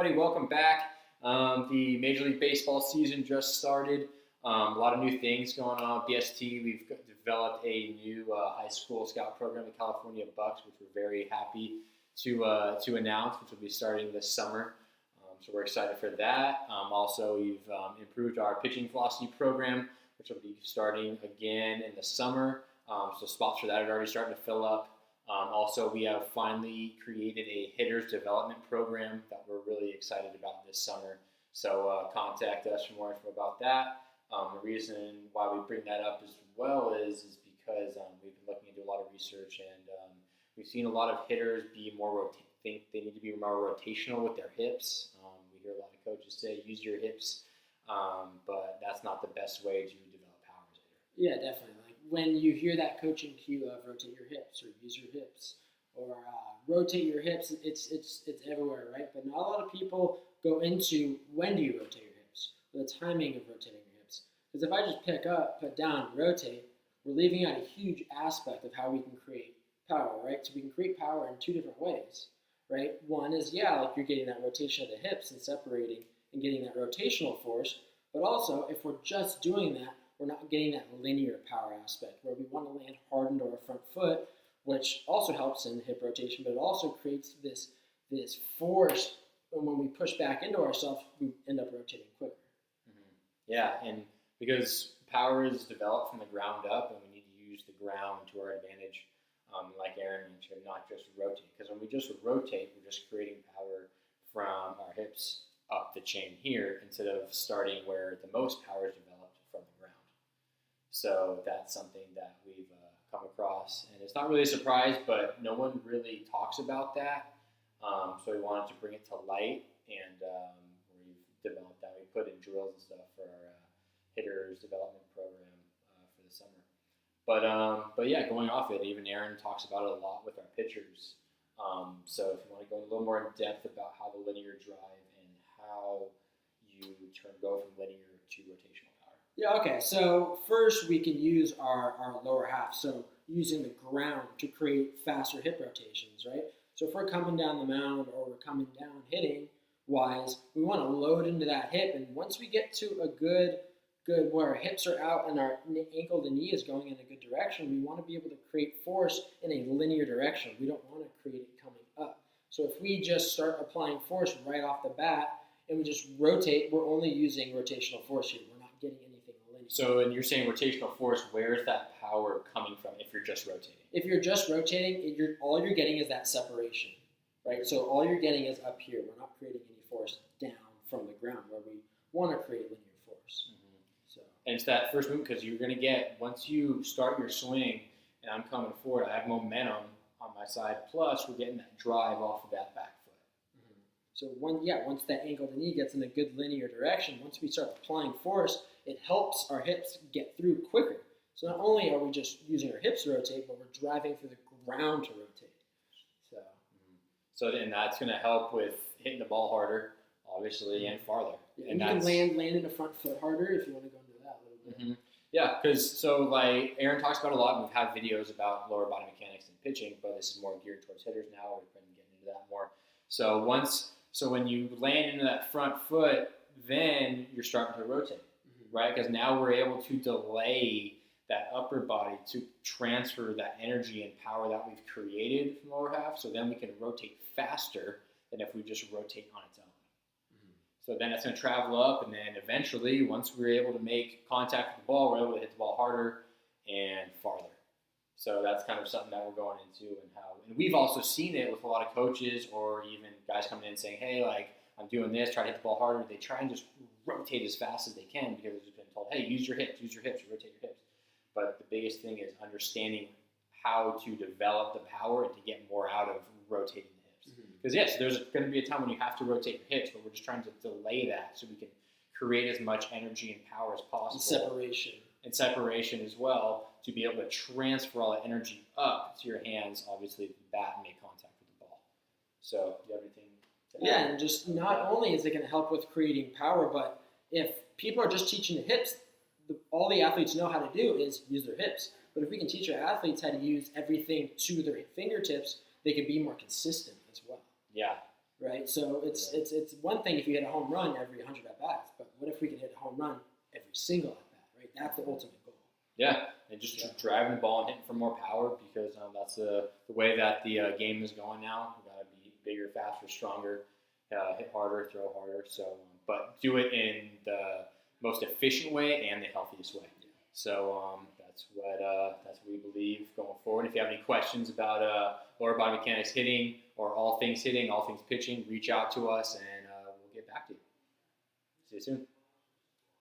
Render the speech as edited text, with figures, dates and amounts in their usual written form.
everybody. Welcome back. The Major League Baseball season just started. A lot of new things going on at BST. We've developed a new high school scout program, the California Bucks, which we're very happy to announce, which will be starting this summer. So we're excited for that. Also, we've improved our pitching velocity program, which will be starting again in the summer. So spots for that are already starting to fill up. Also, we have finally created a hitters development program that we're really excited about this summer. So contact us for more info about that. The reason why we bring that up as well is because we've been looking into a lot of research, and we've seen a lot of hitters be think they need to be more rotational with their hips. We hear a lot of coaches say use your hips, but that's not the best way to develop power as a hitter. Yeah, definitely. When you hear that coaching cue of rotate your hips or use your hips or rotate your hips, it's everywhere, right? But not a lot of people go into when do you rotate your hips, or the timing of rotating your hips. Because if I just pick up, put down, rotate, we're leaving out a huge aspect of how we can create power, right? So we can create power in two different ways, right? One is, like you're getting that rotation of the hips and separating and getting that rotational force. But also, if we're just doing that, we're not getting that linear power aspect where we want to land hard into our front foot, which also helps in hip rotation, but it also creates this force. And when we push back into ourselves, we end up rotating quicker. Mm-hmm. Yeah, and because power is developed from the ground up, and we need to use the ground to our advantage, like Aaron mentioned, not just rotate. Because when we just rotate, we're just creating power from our hips up the chain here instead of starting where the most power is developed from the ground. So that's something that we've come across, and it's not really a surprise, but no one really talks about that. So we wanted to bring it to light, and we've developed that. We put in drills and stuff for our hitters development program for the summer. But yeah, going off it, even Aaron talks about it a lot with our pitchers. So if you want to go a little more in depth about how the linear drive and how you go from linear to rotational power. Yeah, okay. So first we can use our lower half. So using the ground to create faster hip rotations, right? So if we're coming down the mound or we're coming down hitting wise, we want to load into that hip. And once we get to a good where our hips are out and our ankle to knee is going in a good direction, we want to be able to create force in a linear direction. We don't want to create it coming up. So if we just start applying force right off the bat and we just rotate, we're only using rotational force here. We're not getting anything linear. So, and you're saying rotational force, where is that power coming from if you're just rotating? If you're just rotating, all you're getting is that separation, right? So all you're getting is up here. We're not creating any force down from the ground where we want to create linear force. Mm-hmm. And it's that first movement, because you're going to get, once you start your swing and I'm coming forward, I have momentum on my side, plus we're getting that drive off of that back foot. Mm-hmm. So once that ankle to knee gets in a good linear direction, once we start applying force, it helps our hips get through quicker. So not only are we just using our hips to rotate, but we're driving through the ground to rotate. So then that's going to help with hitting the ball harder, obviously, and farther. Yeah, and you can land in the front foot harder if you want to go into that a little bit. Mm-hmm. Yeah, because like Aaron talks about a lot, and we've had videos about lower body mechanics and pitching, but this is more geared towards hitters now. We're going to get into that more. So when you land into that front foot, then you're starting to rotate, right? Because now we're able to delay that upper body to transfer that energy and power that we've created from lower half, so then we can rotate faster than if we just rotate on its own. So then it's going to travel up, and then eventually, once we're able to make contact with the ball, we're able to hit the ball harder and farther. So that's kind of something that we're going into, and we've also seen it with a lot of coaches or even guys coming in saying, hey, like, I'm doing this, try to hit the ball harder. They try and just rotate as fast as they can because they've been told, hey, use your hips, rotate your hips. But the biggest thing is understanding how to develop the power and to get more out of rotating the hips. Because yes, there's going to be a time when you have to rotate your hips, but we're just trying to delay that so we can create as much energy and power as possible. And separation as well, to be able to transfer all that energy up to your hands, obviously, the bat, and make contact with the ball. So, do you have anything to add? Yeah, and just not only is it going to help with creating power, but if people are just teaching the hips, all the athletes know how to do is use their hips. But if we can teach our athletes how to use everything to their fingertips, they can be more consistent as well. Yeah. right? So it's one thing if you hit a home run every 100 at bats, but what if we could hit a home run every single at bat, right? That's the ultimate goal. Yeah, and just driving the ball and hitting for more power because that's the way that the game is going now. We got to be bigger, faster, stronger, hit harder, throw harder. So, but do it in the most efficient way and the healthiest way. So that's what we believe going forward. If you have any questions about lower body mechanics hitting or all things hitting, all things pitching, reach out to us and we'll get back to you. See you soon.